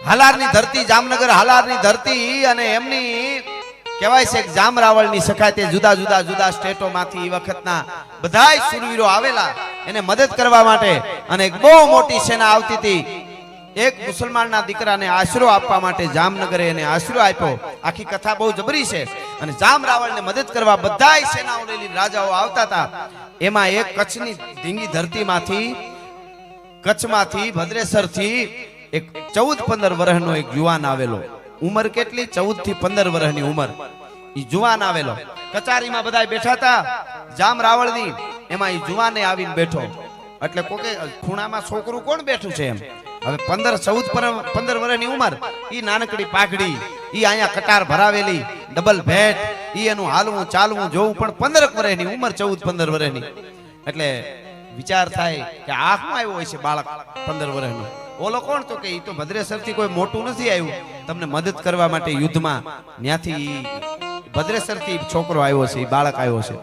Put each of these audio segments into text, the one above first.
હાલારની ધરતી, જામનગર હાલારની ધરતી, અને એમની કહેવાય છે કે જામ રાવળની સખાતે જુદા જુદા સ્ટેટોમાંથી એ વખતના બધાય સુરવીરો આવેલા એને મદદ કરવા માટે, અને એક બહુ મોટી સેના આવતી હતી. એક મુસલમાનના દીકરાને આશરો આપવા માટે જામનગરે એને આશરો આપ્યો. આખી કથા બહુ જબરી છે. અને જામ રાવળને મદદ કરવા બધાય સેનાઓ લઈને રાજાઓ આવતા હતા. એમાં એક કચ્છની ધીંગી ધરતીમાંથી, કચ્છમાંથી, ભદ્રેસરથી એક 14-15 વર્ષનો એક જુવાન આવેલો. ઉંમર કેટલી? 14 થી 15 વર્ષની ઉંમર. ઈ જુવાન આવેલો. કચારીમાં બધાય બેઠા હતા જામ રાવળની. એમાં ઈ જુવાને આવીને બેઠો. એટલે કોકે ખૂણામાં છોકરું કોણ બેઠું છે એમ. હવે 15 વર્ષની ઉંમર, ઈ નાનકડી પાઘડી, ઈ અહીંયા કટાર ભરાવેલી, ડબલ ભેટ, ઈ એનું હાલવું ચાલવું જોવું, પણ 15 વર્ષની ઉંમર, 14-15 વર્ષની. એટલે વિચાર થાય કે આ શું આવ્યો હોય છે બાળક 15 વર્ષનો. ઓલો કોણ? તો કે ઈ તો ભદ્રેસરથી કોઈ મોટું નથી આવ્યું તમને મદદ કરવા માટે યુદ્ધમાં. ત્યાંથી ભદ્રેસરથી છોકરો આવ્યો છે, ઈ બાળક આવ્યો છે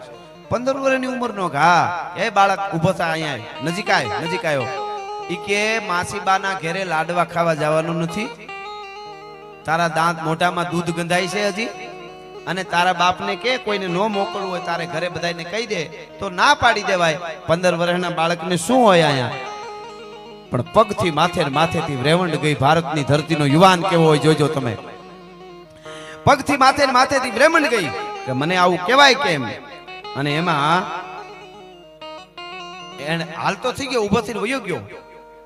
15 વર્ષની ઉંમરનો. હા, એ બાળક ઊભો થા, અહીંયા નજીક આવ્યો. ઈ કે માસીબાના ઘરે લાડવા ખાવા જવાનું નથી? તારા દાંત મોઢામાં દૂધ ગંધાય છે હજી? અને તારા બાપને કે કોઈને ન મોકલવું હોય તારે ઘરે બધાને કહી દે તો ના પાડી દેવાય. 15 વર્ષના બાળકને શું હોય અહીંયા? પણ પગથી માથેથી રેવંડ ગઈ ભારતની ધરતીનો યુવાન કેવો હોય જોજો તમે. પગથી માથેથી રેવંડ ગઈ કે મને આવું કહેવાય કેમ. અને એમાં એને હાલતો થઈ ગયો, ઊભો થઈને વયો ગયો.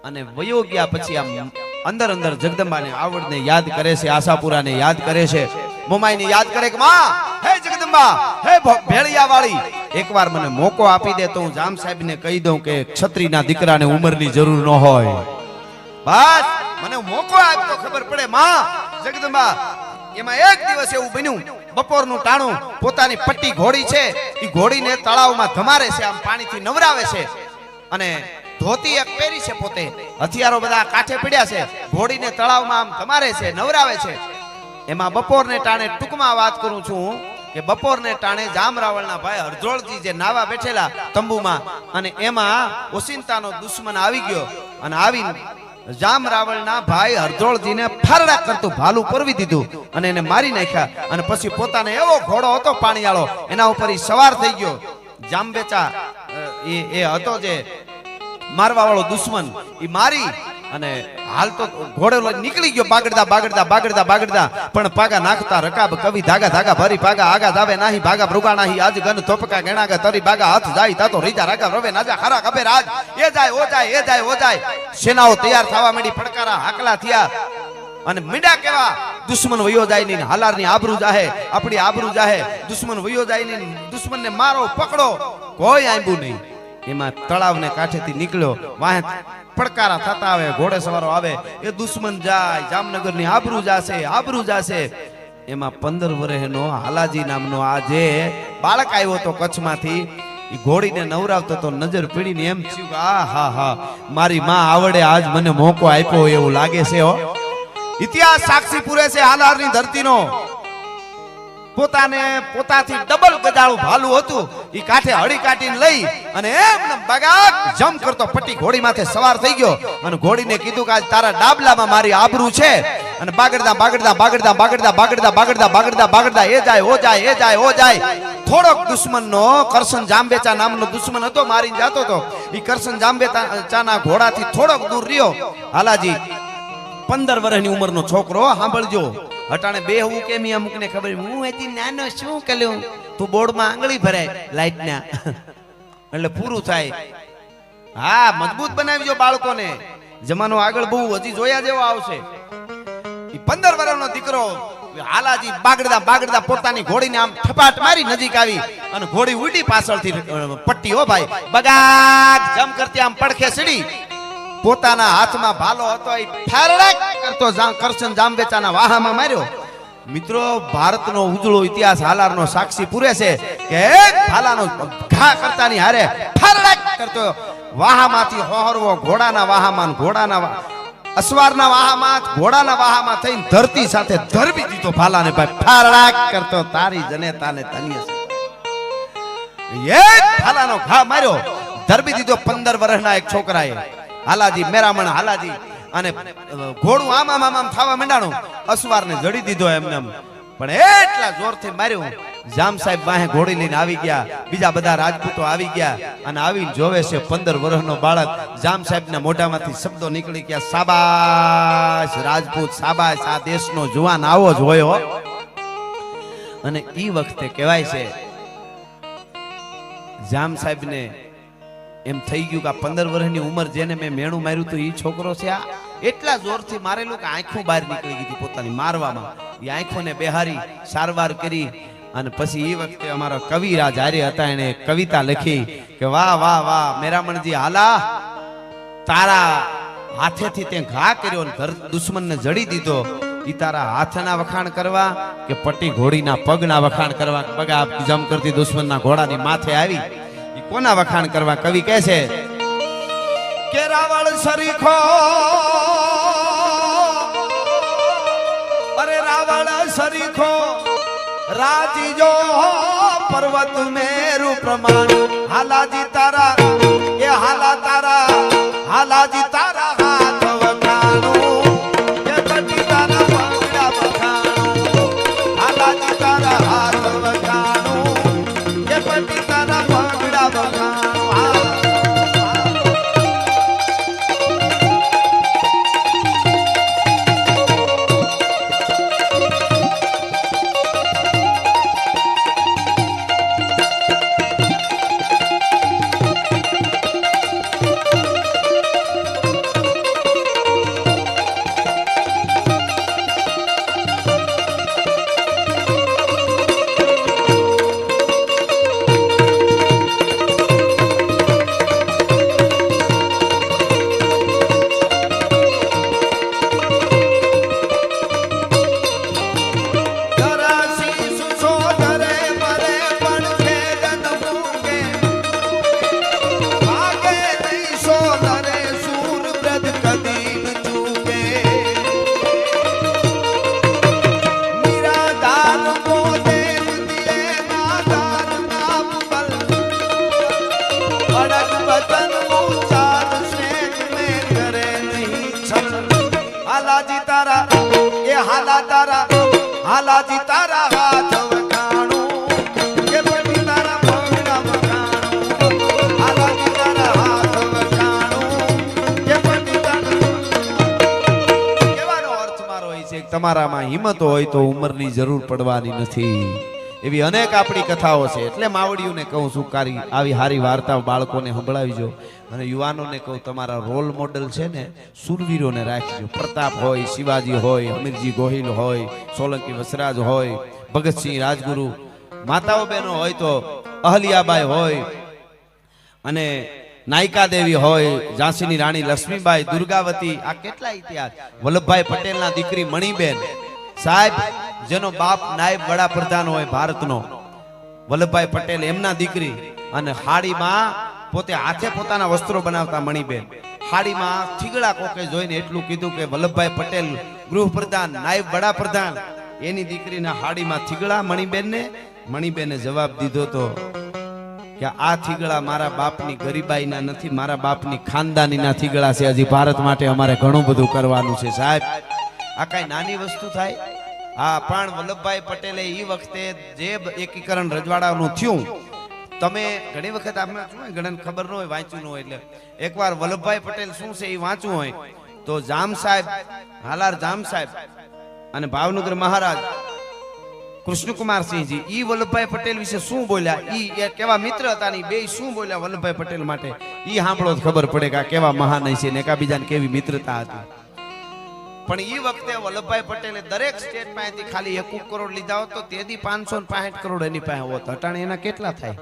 અને વયો ગયા પછી આમ અંદર જગદંબાને આવડને યાદ કરે છે, આશાપુરાને યાદ કરે છે, મોમાઈને યાદ કરે કે માં, હે જગદંબા, હે ભેળિયા વાળી, એકવાર મને મોકો આપી દે તો હું જામ સાહેબને કહી દઉં કે ક્ષત્રિયના દીકરાને ઉંમરની જરૂર ન હોય. બસ મને મોકો આપ તો ખબર પડે માં. જગદંબા એમાં એક દિવસ એવું બન્યું, બપોરનું ટાણું, પોતાની પટ્ટી ઘોડી છે, એ ઘોડીને તળાવમાં ધમારે છે, આમ પાણીથી નવરાવે છે. અને ધોતી એક પહેરી છે, પોતે હથિયારો બધા કાંઠે પડ્યા છે, ઘોડીને તળાવમાં આમ ધમારે છે, નવરાવે છે. એમાં બપોરને ટાણે, ટૂંકમાં વાત કરું છું કે બપોરને ટાણે જામ રાવળના ભાઈ હરજોળજી જે નાવા બેઠેલા તંબુમાં, અને એમાં ઓસિંતાનો દુશ્મન આવી ગયો. અને આવીને જામ રાવળના ભાઈ હરજોળજીને ફારડા કરતું ભાલું પરવી દીધું અને એને મારી નાખ્યા. અને પછી પોતાને એવો ઘોડો હતો પાણીવાળો, એના ઉપર સવાર થઈ ગયો. જામબેચા એ હતો જે મારવા વાળો દુશ્મન, એ મારી અને હાલ તો ઘોડો નીકળી ગયો બાગડતા. પણ પાગા નાખતા રકાબ કવિ ધાગા ભરી પાગા આગા જાવે નાહી ભાગા ભૃગા નાહી આજ ગન થોપકા ગણાગા તરી બાગા હાથ જાય તાતો રીજા રાગા રવે નાજા ખરા કબે રાજ એ જાય ઓ જાય. સેનાઓ તૈયાર થવા માંડી, ફડકારા હાકલા થયા. અને મીડા કેવા દુશ્મન વયો જાય ની હાલારની આબરૂ જાહે, આપણી આબરૂ જાહે. દુશ્મન વયો જાય ની, દુશ્મનને મારો પકડો, કોઈ આંબુ નહીં. એમાં તળાવને કાંઠેથી નીકળ્યો, વાહે પડકારા થતા આવે, ઘોડે સવારો આવે, એ દુશ્મન જાય, જામનગરની આબરૂ જાશે. એમાં 15 વર્ષનો હાલાજી નામનો આ જે બાળક આવ્યો તો કચ્છમાંથી, એ ઘોડીને નવરાવતો તો નજર પીડીને એમ થયું કે હા મારી માં આવડે, આજ મને મોકો આપ્યો એવું લાગે છે. હો, ઇતિહાસ સાક્ષી પૂરે છે હાલારની ધરતીનો. પોતાથી ડબલ ગજાળું ભાલું હતું, ઈ કાંઠે હળી કાઢીને લઈ અને એમને બગાક જમ કરતો પટ્ટી ઘોડી માથે સવાર થઈ ગયો. અને ઘોડીને કીધું કે આજ તારા ડાબલામાં મારી આબરૂ છે. અને બાગડતા એ જાય. થોડોક દુશ્મનનો કરશન જામબેચા નામનો દુશ્મન હતો, મારીને જાતો હતો. ઈ કરશન જામબેચાના ઘોડાથી થોડોક દૂર રહ્યો. હાલાજી 15 વર્ષની ઉંમરનો છોકરો, સાંભળજો. હટાણે બે હું કેમ અમુકને ખબર, હું હજી નાનો શું કર્યું, તું બોર્ડમાં આંગળી ભરાય લાઈટના એટલે પૂરું થાય. હા, મજબૂત બનાવીજો બાળકોને, જમાનો આગળ બહુ હજી જોયા જેવો આવશે. 15 વર્ષનો દીકરો હાલાજી બાગડતા પોતાની ઘોડીને આમ થપાટ મારી નજીક આવી અને ઘોડી ઉડી પાછળથી પટ્ટી. હો ભાઈ, બગાક જમ કરતી આમ પડખે સીડી. પોતાના હાથમાં ભાલો હતો, એ ફારડાક કરતો કરશન જામબેચાના વાહામાં માર્યો. મિત્રો, ભારતનો ઉજળો ઇતિહાસ હાલારનો સાક્ષી પૂરે છે કે એક ભાલાનો ઘા કરતાની હારે ફારડાક કરતો વાહામાંથી હોહરવો ઘોડાના વાહામાં, અસવારના વાહામાં, ઘોડાના વાહામાં થઈને ધરતી સાથે ધરબી દીધો ભાલાને. ભાઈ, ફારડાક કરતો તારી જનેતાને તનિય એક ભાલાનો ઘા માર્યો, ધરબી દીધો 15 વર્ષના એક છોકરાએ. હાલાજી મેરામણ હાલાજી અને ઘોડું આમ આમ આમ આમ થવા માંડાણું. અસવારને જડી દીધો એમને એમ. પણ એટલા જોરથી માર્યું. જામ સાહેબ વાહે ઘોડી લઈને આવી ગયા. બીજા બધા રાજપૂતો આવી ગયા અને આવીને જોવે છે 15 વર્ષનો બાળક. જામ સાહેબના મોઢામાંથી શબ્દો નીકળી ગયા, શાબાશ રાજપૂત, શાબાશ, આ દેશનો જુવાન આવો જ હોય હો. અને ઈ વખતે કહેવાય છે જામ સાહેબને એમ થઈ ગયું કે આ 15 વર્ષની ઉંમર જેને મેં મેણું માર્યું તો ઈ છોકરો છે. આ એટલા જોરથી મારેલું કે આંખો બહાર નીકળી ગઈ હતી પોતાની મારવામાં. એ આંખોને બેહારી સારવાર કરી અને પછી એ વખતે અમારા કવિરાજ હારે હતા, એને કવિતા લખી કે વાહ વાહ વાહ મેરામણજી, હાલા તારા હાથેથી તે ઘા કર્યો ને દુશ્મનને જડી દીધો. ઈ તારા હાથના વખાણ કરવા કે પટ્ટી ઘોડીના પગના વખાણ કરવા? પગ આપ જમ કરતી દુશ્મનના ઘોડાની માથે આવી, ઈ કોના વખાણ કરવા? કવિ કહે છે કે રાવળ સરીખો, અરે રાવળ સરીખો રાજીજો પર્વત મેરુ પ્રમાણ. હાલાજી તારા એ હાલા તારા, હાલાજી તારા હાથ વખાણું કે પટી તારા પગડા વખાણું. હાલાજી તારા હાથ વખાણું કે પટી તારા પગડા વખાણું. હાલાજી તારા એ હાલા તારા, હાલાજી તારા હાથ વખાણું કે પટી તારા પગડા વખાણું. હાલાજી તારા હાથ વખાણું કે પટી તારા. કેવાનો અર્થ મારો એ છે કે તમારામાં હિંમત હોય તો ઉંમરની જરૂર પડવાની નથી. એવી અનેક આપણી કથાઓ છે. એટલે માવડીઓને કહું છું કારી આવી હારી વાર્તાઓ બાળકોને સંભળાવીજો. અને યુવાનોને કહું તમારા રોલ મોડલ છે ને સુરવીરોને રાખજો. પ્રતાપ હોય, શિવાજી હોય, અમીરજી ગોહિલ હોય, સોલંકી વસરાજ હોય, ભગતસિંહ રાજગુરુ, માતાઓ બહેનો હોય તો અહલ્યાબાઈ હોય, અને નાયકા દેવી હોય, ઝાંસીની રાણી લક્ષ્મીબાઈ, દુર્ગાવતી. આ કેટલા ઇતિહાસ. વલ્લભભાઈ પટેલના દીકરી મણીબેન સાહેબ, જેનો બાપ નાયબ વડાપ્રધાન હોય ભારતનો, વલ્લભભાઈ પટેલ એમના દીકરી. અને હાડીમાં પોતે હાથે પોતાના વસ્ત્રો બનાવતા મણીબેન. હાડીમાં થીગડા કોકે જોઈને એટલું કીધું કે વલ્લભભાઈ પટેલ ગૃહપ્રધાન, નાયબ વડાપ્રધાન, એની દીકરીના હાડીમાં થીગડા. મણીબેને જવાબ દીધો તો કે આ થીગડા મારા બાપની ગરીબાઈના નથી, મારા બાપની ખાનદાનીના થીગડા છે. હજી ભારત માટે અમારે ઘણું બધું કરવાનું છે સાહેબ. આ કઈ નાની વસ્તુ થાય? હા, પણ વલ્લભભાઈ પટેલે એ વખતે જે એકીકરણ રજવાડાનું થયું, તમે ઘણી વખત આપણે ઘણાને ખબર ન હોય, વાંચ્યું ન હોય, એટલે એકવાર વલ્લભભાઈ પટેલ શું છે એ વાંચવું હોય તો જામ સાહેબ, હાલાર જામ સાહેબ અને ભાવનગર મહારાજ કૃષ્ણકુમારસિંહજી ઈ વલ્લભભાઈ પટેલ વિશે શું બોલ્યા, ઈ કેવા મિત્ર હતા ને બે શું બોલ્યા વલ્લભભાઈ પટેલ માટે, ઈ સાંભળો તો ખબર પડે કે કેવા મહાન છે ને એકાબીજાને કેવી મિત્રતા હતી. પણ ઈ વખતે વલ્લભભાઈ પટેલે દરેક સ્ટેટ પાસેથી ખાલી 1 કરોડ લીધા હોત તો તેદી 565 કરોડ એની પાસે હોત. અટાણે એના કેટલા થાય?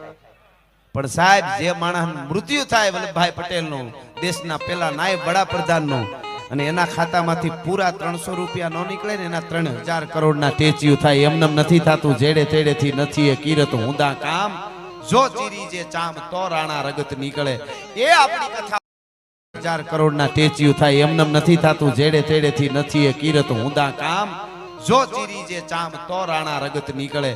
પણ સાહેબ, જે માણસ મૃત્યુ થાય વલ્લભભાઈ પટેલનું, દેશના પેલા નાયબ વડાપ્રધાનનું, અને એના ખાતામાંથી પૂરા 300 રૂપિયા ન નીકળે ને એના 3000 કરોડના ટેચ્યુ થાય. એમનેમ નથી થતું. જેડે તેડેથી નથી એ કીરત હુંદા કામ, જો ચીરી જે ચામ તો રાણા રગત નીકળે. એ આપણી કથા 1000 કરોડના ટેચ્યુ થાય. એમનેમ નથી થતું. જેડે તેડેથી નથી એ કીરત હુંદા કામ, જો ચીરી જે ચામ તો રાણા રગત નીકળે.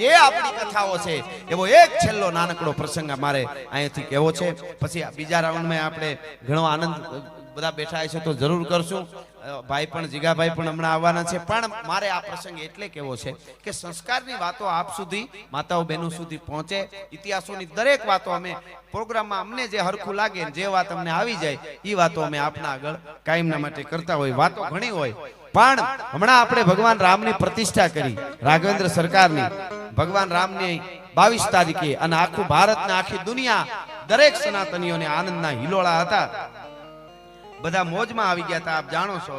એ આપણી કથાઓ છે. એવો એક છેલ્લો નાનકડો પ્રસંગ મારે અહીંયાથી કહેવો છે. પછી બીજા રાઉન્ડમાં આપણે ઘણો આનંદ બધા બેઠા છે તો જરૂર કરશું. ભાઈ પણ જીગાભાઈ પણ હમણાં આવવાના છે. પણ મારે આ પ્રસંગ એટલે કેવો છે કે સંસ્કારની વાતો આપ સુધી, માતાઓ બહેનો સુધી પહોંચે. ઇતિહાસોની દરેક વાતો અમે પ્રોગ્રામમાં અમને જે હરખું લાગે જે વાત અમને આવી જાય એ વાતો અમે આપના આગળ કાયમના માટે કરતા હોય. વાતો ઘણી હોય પણ હમણાં આપણે ભગવાન રામની પ્રતિષ્ઠા કરી, રાઘવેન્દ્ર સરકારની. ભગવાન રામની 22 તારીખે અને આખું ભારત ને આખી દુનિયા દરેક સનાતનીઓને આનંદના હિલોળા હતા. બધા મોજમાં આવી ગયા હતા, આપ જાણો છો.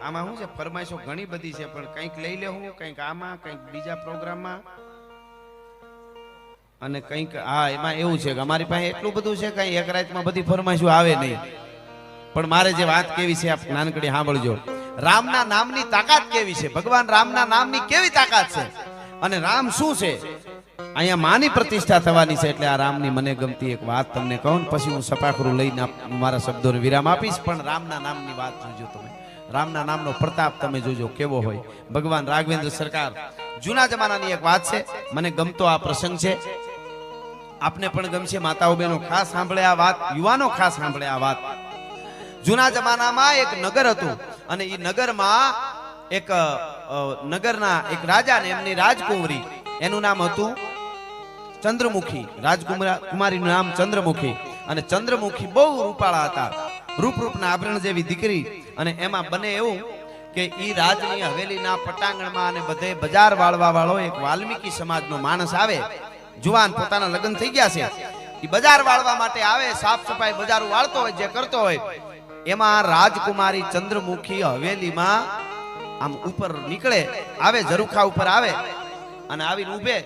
આમાં શું છે, ફરમાઈશો ઘણી બધી છે પણ કંઈક લઈ લેવું, કંઈક આમાં, કંઈક બીજા પ્રોગ્રામમાં અને કંઈક. હા, એમાં એવું છે કે અમારી પાસે એટલું બધું છે કઈ એક રાતમાં બધી ફરમાઈશો આવે નહીં. પણ મારે જે વાત કેવી છે આપ નાનકડી સાંભળજો. રામના નામની તાકાત કેવી છે, ભગવાન રામના નામની કેવી તાકાત છે અને રામ શું છે. અહીંયા માની પ્રતિષ્ઠા થવાની છે એટલે આ રામની મને ગમતી એક વાત તમને કહું ને પછી હું સપાખરું લઈને મારા શબ્દોને વિરામ આપીશ. પણ રામના નામની વાત જોજો તમે, રામના નામનો પ્રતાપ તમે જોજો કેવો હોય. ભગવાન રાઘવેન્દ્ર સરકાર જૂના જમાનાની એક વાત છે, મને ગમતો આ પ્રસંગ છે, આપને પણ ગમશે. માતાઓ બહેનો ખાસ સાંભળે આ વાત, યુવાનો ખાસ સાંભળે આ વાત. જૂના જમાનામાં એક નગર હતું અને એ નગરમાં એક નગરના એક રાજા ને એમની રાજકુમારી, એનું નામ હતું ચંદ્રમુખી. રાજકુમારીનું નામ ચંદ્રમુખી. અને ચંદ્રમુખી બહુ રૂપાળા હતા, રૂપના આભરણ જેવી દીકરી. અને એમાં બને એવું કે ઈ રાજની હવેલીના પટાંગણમાં અને બધે બજાર વાળવા વાળો એક વાલ્મીકી સમાજનો માણસ આવે, જુવાન, પોતાના લગ્ન થઈ ગયા છે. ઈ બજાર વાળવા માટે આવે, સાફ સફાઈ બજારો વાળતો હોય, જે કરતો હોય. એમાં રાજકુમારી ચંદ્રમુખી હવેલીમાં આમ ઉપર નીકળે, આવે, ઝરૂખા ઉપર આવે અને આવીને ઊભે,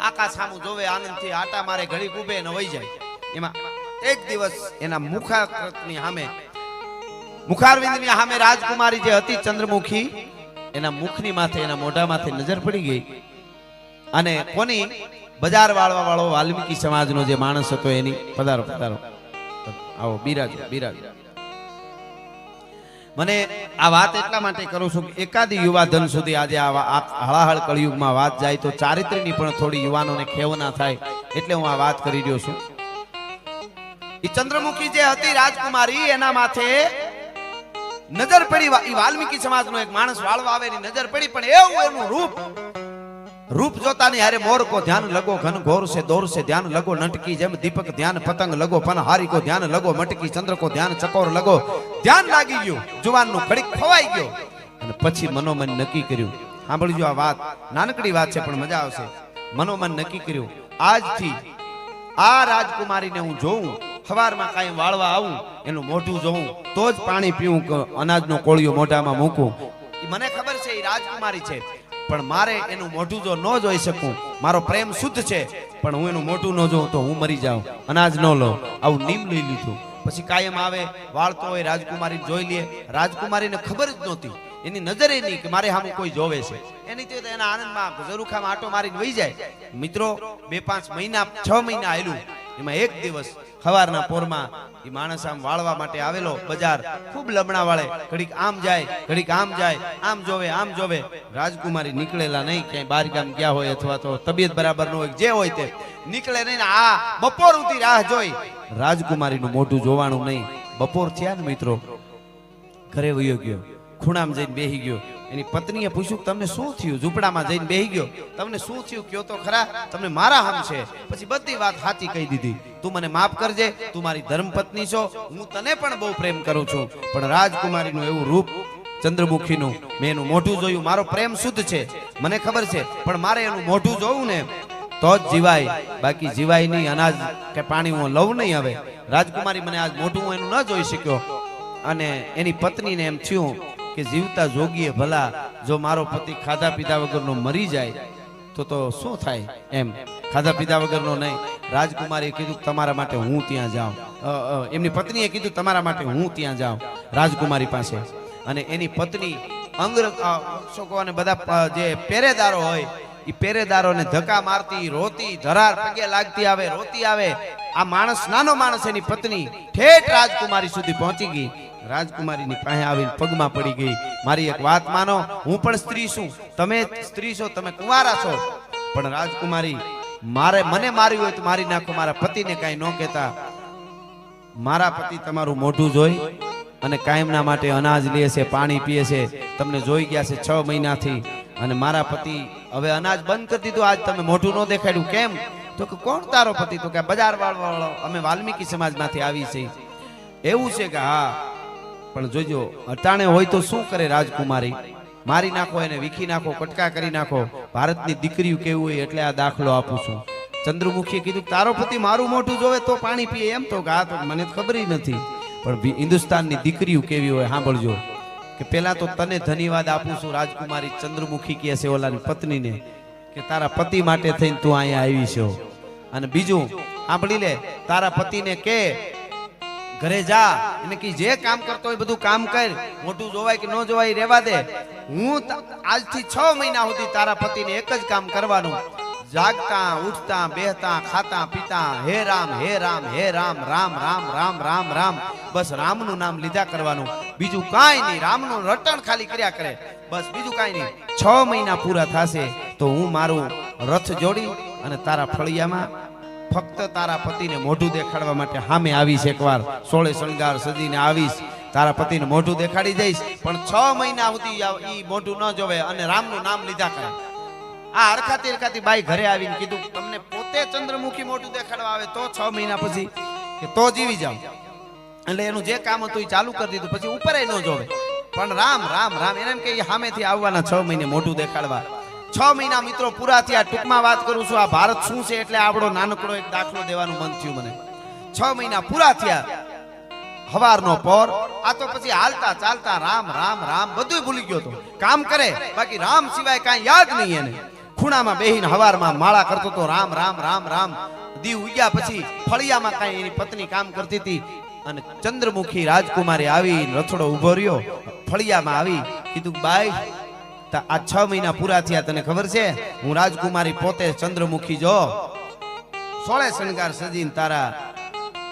આકાશ સામું જોવે, આનંદથી આટા મારે, ઘડીક ઊભે ને વહી જાય. એમાં એક દિવસ એના મુખારવિંદની સામે, મુખારવિંદની સામે રાજકુમારી જે હતી ચંદ્રમુખી, એના મુખની માથે, એના મોઢા માથે નજર પડી ગઈ. અને કોની? બજાર વાળવા વાળો વાલ્મીકી સમાજનો જે માણસ હતો એની. પધારો પધારો, આવો, બિરાજો બિરાજો. મને આ વાત એટલા માટે કરું છું કે એકાદી યુવા ધન સુધી આજે આ હળાહળ કળિયુગમાં વાત જાય તો ચારિત્ર્યની પણ થોડી યુવાનોને ખેવ ના થાય, એટલે હું આ વાત કરી રહ્યો છું. એ ચંદ્રમુખી જે હતી રાજકુમારી, એના માથે નજર પડી. વાલ્મીકી સમાજનો એક માણસ વાળવા આવે, એની નજર પડી. પણ એવું એનું રૂપ જોતાની હારે મોર કો ધ્યાન લગો, ઘન ઘોર સે દોર સે ધ્યાન લગો, નટકી જેમ દીપક ધ્યાન પતંગ લગો, પન હારી કો ધ્યાન લગો, મટકી ચંદ્ર કો ધ્યાન ચકોર લગો. ધ્યાન લાગી ગયું, જુવાનનું ઘડીક ખવાઈ ગયો. અને પછી મનોમન નક્કી કર્યું, સાંભળજો આ વાત, નાનકડી વાત છે પણ મજા આવશે. મનોમન નક્કી કર્યું, આજથી આ રાજકુમારીને હું જોઉં, સવારમાં કાંઈ વાળવા આવું, એનું મોઢું જોઉં તો જ પાણી પીવું, અનાજનો કોળિયો મોઢામાં મૂકું. મને ખબર છે એ રાજકુમારી છે, પણ મારે એનું મોઢું જો ન જોઈ શકું, મારો પ્રેમ શુદ્ધ છે પણ હું એનું મોઢું ન જોઉં તો હું મરી જાઉં, અનાજ ન લઉં. આવું નિયમ લઈ લીધું. પછી કાયમ આવે, વાળતો હોય, રાજકુમારી જોઈ લે. રાજકુમારીને ખબર જ નહોતી, એની નજરે નહીં કે મારે સામે કોઈ જોવે છે. એની તો એના આનંદમાં ઝરૂખામાં આટો મારીને વહી જાય. મિત્રો 2-5 મહિના 6 મહિના આવેલું. એમાં એક દિવસ સવારના પોરમાં એ માણસ આમ વાળવા માટે આવેલો, બજાર ખૂબ લમણા વાળે, ઘડીક આમ જાય, ઘડીક આમ જાય, આમ જોવે, આમ જોવે. રાજકુમારી નીકળેલા નહીં, ક્યાંય બહાર ગામ ગયા હોય અથવા તો તબિયત બરાબર ન હોય, જે હોય તે નીકળે નહીં. આ બપોર સુધી રાહ જોઈ, રાજકુમારીનું મોઢું જોવાનું નહીં. બપોર થયા ને મિત્રો, ઘરે વયો ગયો, ખૂણામાં જઈને બેહી ગયો. એની પત્નીએ પૂછ્યું, તમને શું થયું? ઝૂંપડામાં જઈને બેહી ગયો, તમને શું થયું કયો તો ખરા, તમને મારા હમ છે. પછી બધી વાત સાચી કહી દીધી. તું મને માફ કરજે, તું મારી ધર્મપત્ની છો, હું તને પણ બહુ પ્રેમ કરું છું, પણ રાજકુમારીનું એવું રૂપ, ચંદ્રમુખીનું, મેં એનું મોઢું જોયું, મારો પ્રેમ શુદ્ધ છે, મને ખબર છે, પણ મારે એનું મોઢું જોવું ને તો જ જીવાય, બાકી જીવાય નહીં. અનાજ કે પાણી હું લઉં નહીં. હવે રાજકુમારી મને આજ મોઢું હું એનું ન જોઈ શક્યો. અને એની પત્નીને એમ થયું કે જીવતા જોગીએ ભલા, જો મારો પતિ ખાધા પીધા વગરનો મરી જાય તો શું થાય, એમ ખાધા પીધા વગરનો નહીં. રાજકુમારીએ કીધું તમારા માટે હું ત્યાં જાઉં. એમની પત્નીએ કીધું તમારા માટે હું ત્યાં જાઉં રાજકુમારી પાસે. અને એની પત્ની અંગરક્ષકોને બધા જે પહેરેદારો હોય, એ પહેરેદારોને ધક્કા મારતી, રોતી, ધરાર પગે લાગતી આવે, રોતી આવે. આ માણસ, નાનો માણસ, એની પત્ની ઠેઠ રાજકુમારી સુધી પહોંચી ગઈ. રાજકુમારીની પાસે આવીને પગમાં પડી ગઈ, મારી એક વાત માનો, હું પણ સ્ત્રી છું, તમે સ્ત્રી છો, તમે કુંવારા છો, પણ રાજકુમારી મને માર્યું હોય તો મારી નાખો, મારા પતિને કાંઈ ન કહેતા. મારા પતિ તમારું મોઢું જોઈ અને કાયમના માટે અનાજ લે છે, પાણી પીએ છે, તમને જોઈ ગયા છે 6 મહિનાથી, અને મારા પતિ હવે અનાજ બંધ કરી દીધું. આજ તમે મોઢું ન દેખાડ્યું, કેમ? તો કે કોણ તારો પતિ? તો કે બજાર વાળો, અમે વાલ્મીકી સમાજમાંથી આવી છે. એવું છે કે હા, પણ જોજો અટાણે હોય તો શું કરે રાજકુમારી? મારી નાખો, એને વીખી નાખો, કટકા કરી નાખો. ભારતની દીકરીઓ કેવું હોય એટલે આ દાખલો આપું છું. ચંદ્રમુખીએ કીધું તારો પતિ મારું મોઢું જોવે તો પાણી પીએ, એમ તો હા, તો મને ખબર નથી. પણ હિન્દુસ્તાનની દીકરીઓ કેવી હોય સાંભળજો. કે પેલા તો તને ધન્યવાદ આપું છું રાજકુમારી. ચંદ્રમુખી કહે છે ઓલાની પત્નીને કે તારા પતિ માટે થઈને તું અહીંયા આવી છો. અને બીજું સાંભળી લે, તારા પતિને કે ઘરે જા, એને કે જે કામ કરતો હોય બધું કામ કર, મોટું જોવાય કે ન જોવાય રહેવા દે. હું આજથી 6 મહિના સુધી તારા પતિને એક જ કામ કરવાનું, જાગતા ઉઠતા બેહતા ખાતા પીતા હે રામ હે રામ હે રામ, રામ રામ રામ રામ રામ, બસ રામનું નામ લીધા કરવાનું, બીજું કાંઈ નહીં. રામનું રટણ ખાલી કર્યા કરે, બસ બીજું કાંઈ નહીં. 6 મહિના પૂરા થશે તો હું મારું રથ જોડી અને તારા ફળિયામાં ફક્ત તારા પતિને મોઢું દેખાડવા માટે સામે આવીશ. એકવાર 16 શણગાર સજીને આવીશ, તારા પતિને મોઢું દેખાડી જઈશ. પણ 6 મહિના સુધી ઈ મોઢું ન જોવે અને રામનું નામ લીધા કરે. આ હરખાતી બાઈ ઘરે આવીને કીધું તમને પોતે ચંદ્રમુખી મોઢું દેખાડવા આવે તો 6 મહિના પછી કે તો જીવી જાવ. એટલે એનું જે કામ હતું એ ચાલુ કરી દીધું, પછી ઉપર ન જોવે. પણ રામ રામ રામ એને એમ કે સામેથી આવવાના 6 મહિને મોઢું દેખાડવા. 6 મહિના મિત્રો પૂરા થયા. ટૂંકમાં વાત કરું છું, આ ભારત શું છે એટલે આપણો નાનકડો એક દાખલો દેવાનું મન થયું મને. 6 મહિના પૂરા થયા. હવારનો પોર, આ તો પછી હાલતા ચાલતા રામ રામ રામ બધું ભૂલી ગયો. તો કામ કરે બાકી રામ સિવાય કાંઈ યાદ નહીં એને. ખૂણામાં બેહીને હવારમાં માળા કરતો તો રામ રામ રામ રામ. દીવ ઉગ્યા પછી ફળિયામાં કાંઈ એની પત્ની કામ કરતી હતી અને ચંદ્રમુખી રાજકુમારી આવી રથડો ઉભો રહ્યો ફળિયામાં આવી. કીધું બાઈ આ 6 મહિના પૂરા થયા, તને ખબર છે હું રાજકુમારી પોતે ચંદ્રમુખી જો 16 શણગાર સજીને તારા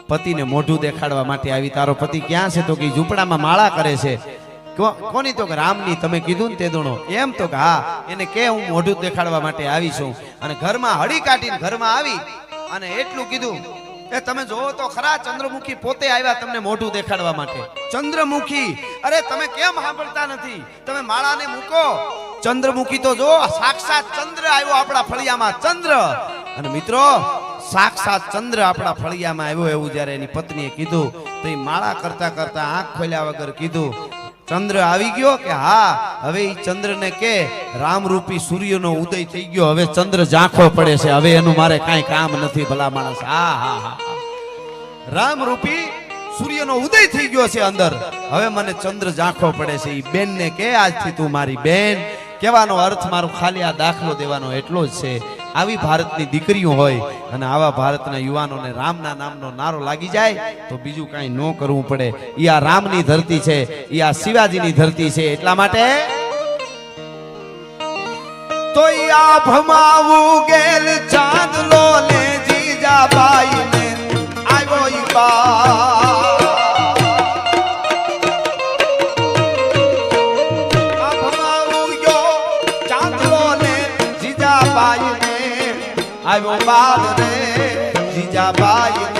પતિને મોઢું દેખાડવા માટે આવી. તારો પતિ ક્યાં છે? તો કે ઝૂંપડામાં માળા કરે છે. કોની? તો કે રામની. તમે કીધું ને તે દોણો એમ? તો કે હા. એને કે હું મોઢું દેખાડવા માટે આવી છું. અને ઘરમાં હળી કાઢીને ઘરમાં આવી અને એટલું કીધું એ તમે જોવો તો ખરા, ચંદ્રમુખી પોતે આવ્યા તમને મોઢું દેખાડવા માટે. ચંદ્રમુખી, અરે તમે કેમ સાંભળતા નથી? તમે માળાને મૂકો. ચંદ્રમુખી તો જો સાક્ષાત ચંદ્ર આવ્યો આપણા ફળિયામાં. ચંદ્ર. અને મિત્રો સાક્ષાત ચંદ્ર આપણા ફળિયામાં આવ્યો એવું જ્યારે એની પત્નીએ કીધું તો એ માળા કરતા કરતા આંખ ખોલ્યા વગર કીધું ચંદ્ર આવી ગયો? કે હા. હવે એ ચંદ્રને કે રામરૂપી સૂર્યનો ઉદય થઈ ગયો, હવે ચંદ્ર ઝાંખો પડે છે, હવે એનું મારે કાંઈ કામ નથી. ભલા માણસ, હા હા હા, રામરૂપી સૂર્યનો ઉદય થઈ ગયો છે અંદર, હવે મને ચંદ્ર ઝાંખો પડે છે. એ બેનને કે આજથી તું મારી બેન. કહેવાનો અર્થ મારો ખાલી આ દાખલો દેવાનો એટલો જ છે. આવી ભારતની દીકરીઓ હોય અને આવા ભારતના યુવાનોને રામના નામનો નારો લાગી જાય તો બીજું કાંઈ ન કરવું પડે. ઈ આ રામની ધરતી છે, ઈ આ શિવાજીની ધરતી છે. એટલા માટે તો આ ભમાવું ગેલ ચાંદલો ને જીજાબાઈ ને આવ્યો ઈ બા. આવ્યો બાદ રે જીજાબાઈ.